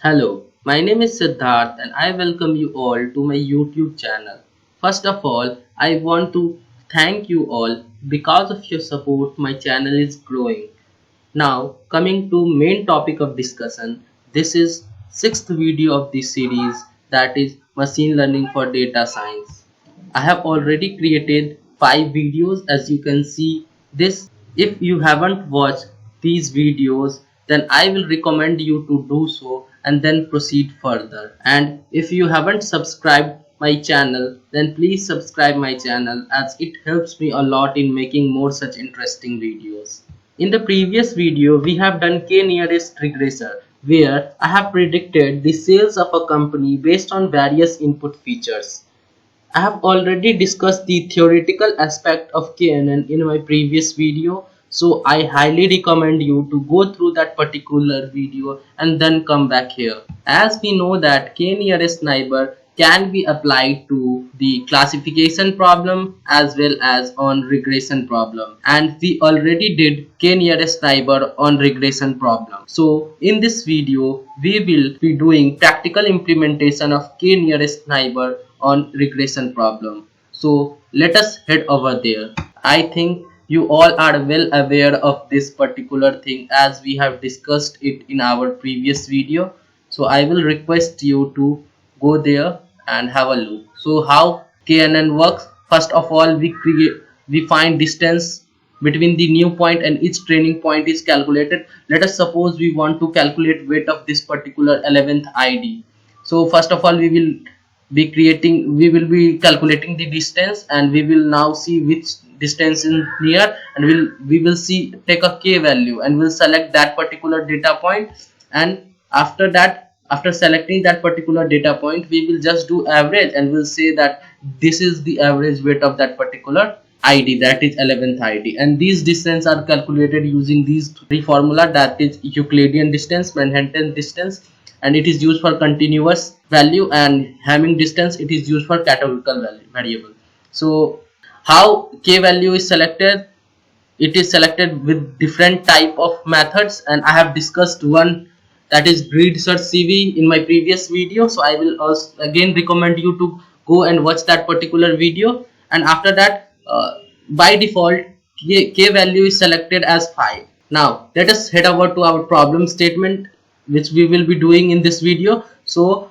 Hello, my name is Siddharth and I welcome you all to my YouTube channel. First of all, I want to thank you all because of your support my channel is growing. Now, coming to main topic of discussion, this is sixth video of this series, that is machine learning for data science. I have already created 5 videos as you can see this. If you haven't watched these videos, then I will recommend you to do so and then proceed further. And if you haven't subscribed my channel, then please subscribe my channel as it helps me a lot in making more such interesting videos. In the previous video, we have done k-nearest regressor, where I have predicted the sales of a company based on various input features. I have already discussed the theoretical aspect of KNN in my previous video, so I highly recommend you to go through that particular video and then come back here. As we know that k-nearest neighbor can be applied to the classification problem as well as on regression problem, and we already did k-nearest neighbor on regression problem. So in this video we will be doing practical implementation of k-nearest neighbor on regression problem. So let us head over there. I think you all are well aware of this particular thing as we have discussed it in our previous video. So I will request you to go there and have a look. So how KNN works? First of all, we find distance between the new point and each training point is calculated. Let us suppose we want to calculate weight of this particular 11th ID. So first of all, we will be calculating the distance, and we will now see which distance is near, and we will see take a k value and we'll select that particular data point. And after that, after selecting that particular data point, we will just do average and we'll say that this is the average weight of that particular ID, that is 11th ID. And these distance are calculated using these three formula, that is Euclidean distance, Manhattan distance, and it is used for continuous value, and Hamming distance, it is used for categorical variable. So how k value is selected? It is selected with different type of methods, and I have discussed one, that is grid search CV, in my previous video. So I will also again recommend you to go and watch that particular video. And after that, by default k value is selected as 5. Now let us head over to our problem statement, which we will be doing in this video. So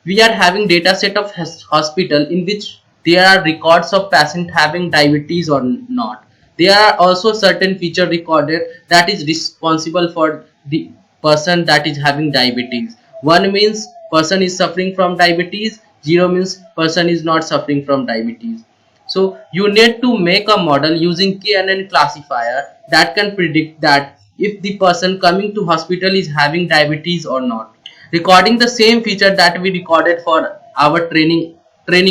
we are having data set of hospital in which there are records of patient having diabetes or not. There are also certain feature recorded that is responsible for the person that is having diabetes. 1 means person is suffering from diabetes, 0 means person is not suffering from diabetes. So you need to make a model using KNN classifier that can predict that if the person coming to hospital is having diabetes or not, recording the same feature that we recorded for our training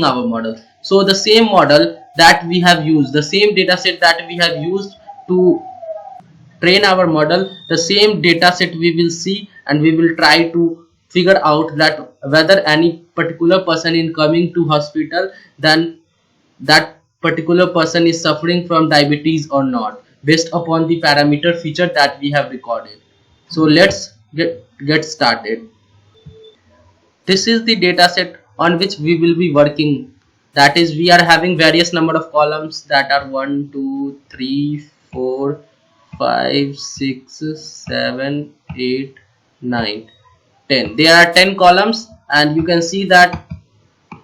our model. So the same model that we have used, the same data set that we have used to train our model, the same data set we will see, and we will try to figure out that whether any particular person in coming to hospital, then that particular person is suffering from diabetes or not, based upon the parameter feature that we have recorded. So let's get started. This is the data set on which we will be working. That is, we are having various number of columns that are 1 2 3 4 5 6 7 8 9 10. There are 10 columns, and you can see that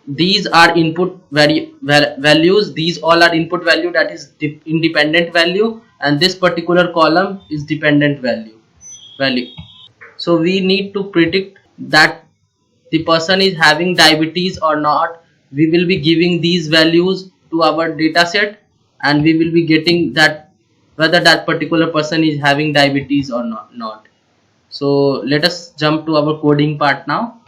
these are input values. These all are input value, that is independent value, and this particular column is dependent value. So we need to predict that the person is having diabetes or not. We will be giving these values to our data set, and we will be getting that whether that particular person is having diabetes or not. So let us jump to our coding part now.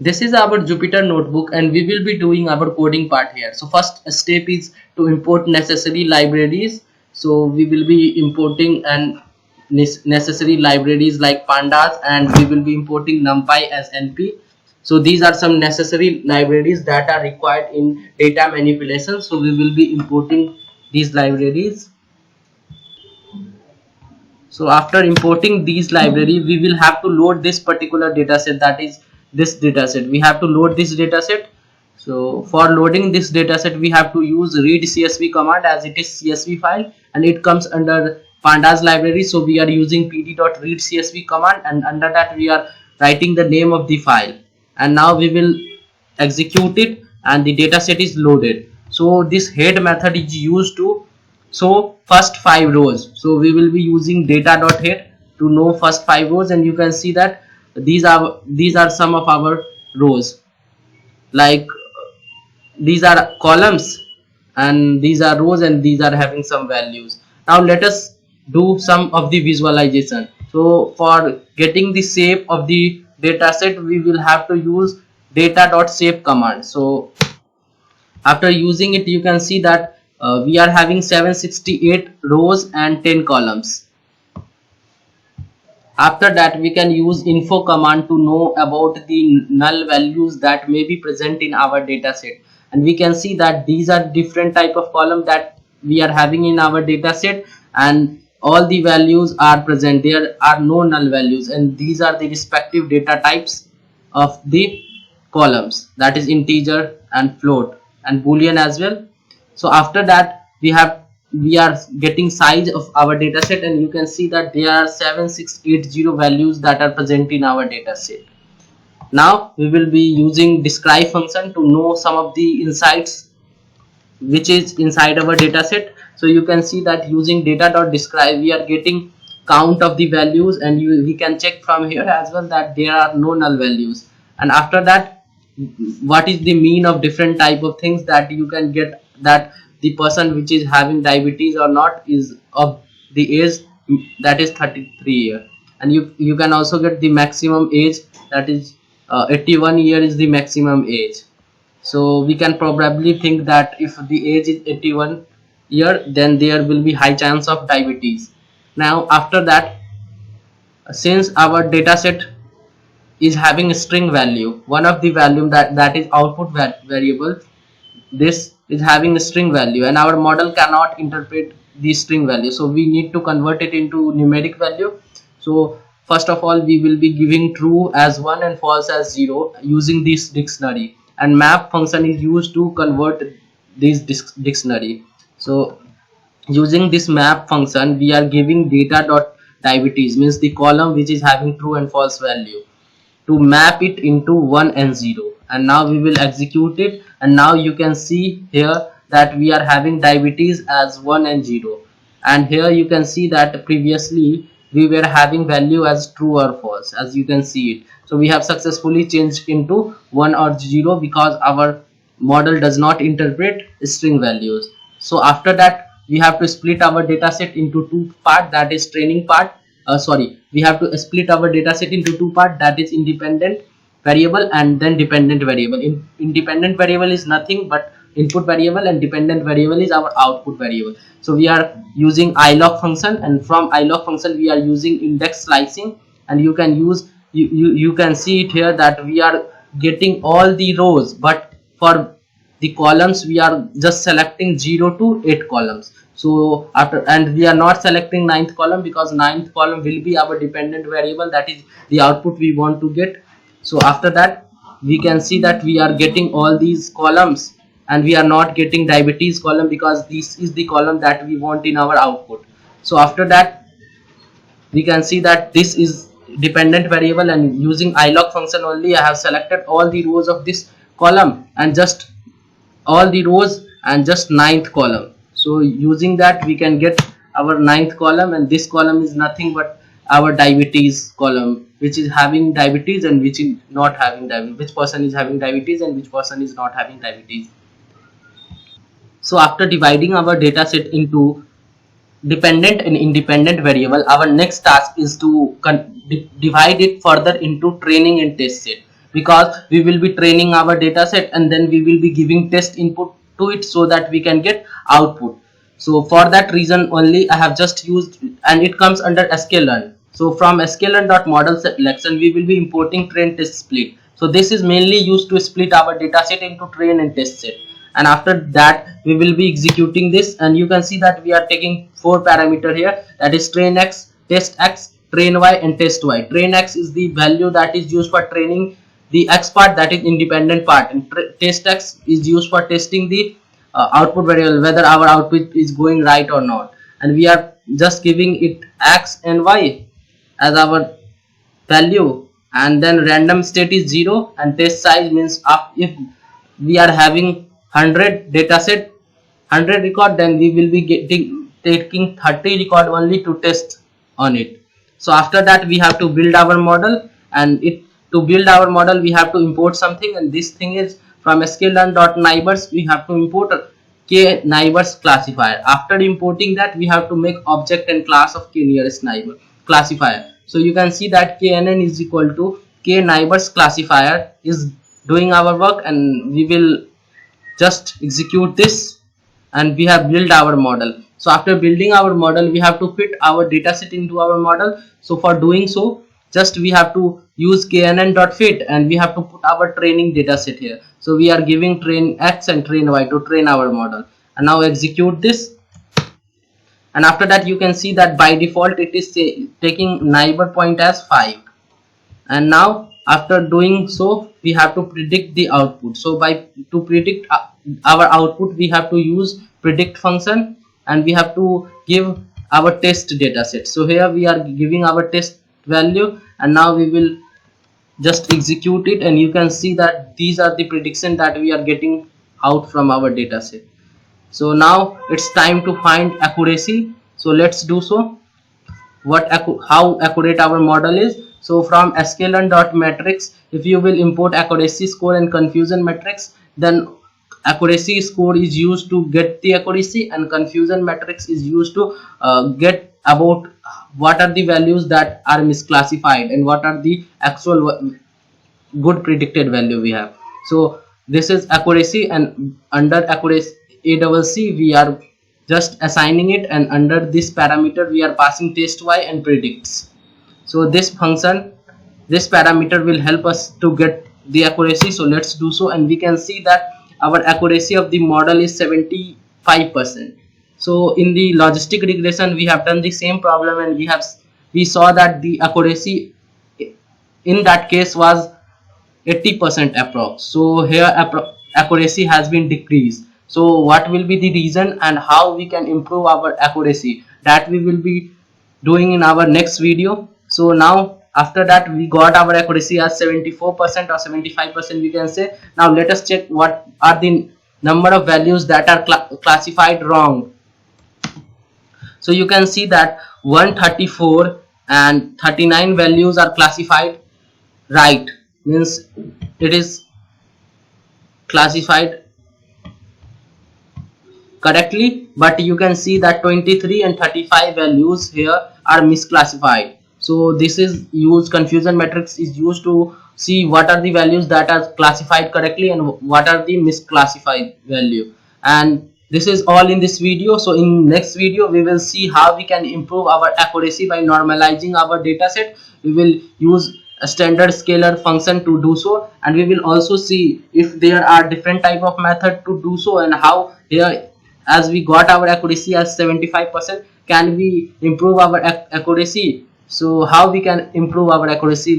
This is our Jupyter notebook, and we will be doing our coding part here. So first step is to import necessary libraries. So we will be importing and necessary libraries like pandas, and we will be importing numpy as np. So these are some necessary libraries that are required in data manipulation. So we will be importing these libraries. So after importing these library, we will have to load this particular dataset, that is this dataset. We have to load this dataset. So for loading this dataset, we have to use read CSV command, as it is CSV file and it comes under pandas library. So we are using pd.read CSV command, and under that we are writing the name of the file, and now we will execute it and the dataset is loaded. So this head method is used to show first 5 rows. So we will be using data.head to know first 5 rows, and you can see that these are some of our rows. Like these are columns and these are rows and these are having some values. Now let us do some of the visualization. So for getting the shape of the data set, we will have to use data.shape command. So after using it, you can see that we are having 768 rows and 10 columns. After that, we can use info command to know about the null values that may be present in our data set. And we can see that these are different type of column that we are having in our data set, and all the values are present. There are no null values, and these are the respective data types of the columns, that is integer and float and boolean as well. So after that, we are getting size of our data set, and you can see that there are 7680 values that are present in our data set. Now we will be using describe function to know some of the insights which is inside our data set. So you can see that using data.describe, we are getting count of the values, and we can check from here as well that there are no null values. And after that, what is the mean of different type of things, that you can get that the person which is having diabetes or not is of the age, that is 33 year. And you can also get the maximum age, that is 81 year is the maximum age. So we can probably think that if the age is 81 year, then there will be high chance of diabetes. Now after that, since our data set is having a string value, one of the value that is output variable, this is having a string value, and our model cannot interpret the string value, so we need to convert it into numeric value. So first of all, we will be giving true as 1 and false as 0 using this dictionary, and map function is used to convert this dictionary. So using this map function, we are giving data dot diabetes, means the column which is having true and false value, to map it into 1 and 0. And now we will execute it, and now you can see here that we are having diabetes as 1 and 0, and here you can see that previously we were having value as true or false, as you can see it. So we have successfully changed into 1 or 0 because our model does not interpret string values. So after that, we have to split our data set into two part, that is training part. Sorry, we have to split our data set into two part, that is independent variable and then dependent variable. Independent variable is nothing but input variable, and dependent variable is our output variable. So we are using ilog function, and from ilog function we are using index slicing, and you can use you can see it here that we are getting all the rows, but for the columns we are just selecting 0 to 8 columns. So after, and we are not selecting ninth column because ninth column will be our dependent variable, that is the output we want to get. So after that, we can see that we are getting all these columns, and we are not getting diabetes column because this is the column that we want in our output. So after that, we can see that this is dependent variable, and using ilog function only I have selected all the rows of this column, and just all the rows and just ninth column. So using that, we can get our ninth column, and this column is nothing but our diabetes column, which is having diabetes and which is not having diabetes, which person is having diabetes and which person is not having diabetes. So after dividing our data set into dependent and independent variable, our next task is to divide it further into training and test set, because we will be training our data set and then we will be giving test input to it so that we can get output. So for that reason only I have just used, and it comes under sklearn. So from sklearn.model selection we will be importing train test split. So this is mainly used to split our data set into train and test set, and after that we will be executing this, and you can see that we are taking 4 parameter here, that is train x, test x, train y, and test y. Train x is the value that is used for training the x part, that is independent part, and test x is used for testing the output variable, whether our output is going right or not. And we are just giving it x and y as our value, and then random state is 0, and test size means if we are having 100 data set, 100 record, then we will be taking 30 record only to test on it. So after that we have to build our model, and to build our model we have to import something, and this thing is from sklearn.neighbors. We have to import k neighbors classifier. After importing that, we have to make object and class of k nearest neighbor classifier. So you can see that knn is equal to k neighbors classifier is doing our work, and we will just execute this, and we have built our model. So after building our model, we have to fit our dataset into our model. So for doing so, just we have to use knn.fit, and we have to put our training dataset here. So we are giving train x and train y to train our model, and now execute this. And after that, you can see that by default it is taking neighbor point as 5. And now after doing so, we have to predict the output. So to predict our output, we have to use predict function, and we have to give our test dataset. So here we are giving our test value, and now we will just execute it, and you can see that these are the prediction that we are getting out from our dataset. So now it's time to find accuracy. So let's do so. How accurate our model is. So from sklearn.metrics, if you will import accuracy score and confusion matrix, then accuracy score is used to get the accuracy, and confusion matrix is used to get about what are the values that are misclassified and what are the actual good predicted value we have. So this is accuracy, and under accuracy ACC we are just assigning it, and under this parameter we are passing test y and predicts. So this function, this parameter will help us to get the accuracy. So let's do so, and we can see that our accuracy of the model is 75%. So in the logistic regression we have done the same problem, and we saw that the accuracy in that case was 80% approx. So here accuracy has been decreased. So what will be the reason and how we can improve our accuracy, that we will be doing in our next video. So now after that we got our accuracy as 74% or 75%, we can say. Now let us check what are the number of values that are classified wrong. So you can see that 134 and 39 values are classified right, means it is classified correctly, but you can see that 23 and 35 values here are misclassified. So this is used, confusion matrix is used to see what are the values that are classified correctly and what are the misclassified value. And this is all in this video. So in next video we will see how we can improve our accuracy by normalizing our dataset. We will use a standard scalar function to do so, and we will also see if there are different type of method to do so, and how here, as we got our accuracy as 75%, can we improve our accuracy. So how we can improve our accuracy,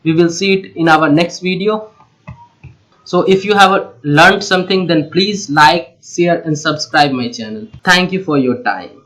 we will see it in our next video. So if you have learned something, then please like, share and subscribe my channel. Thank you for your time.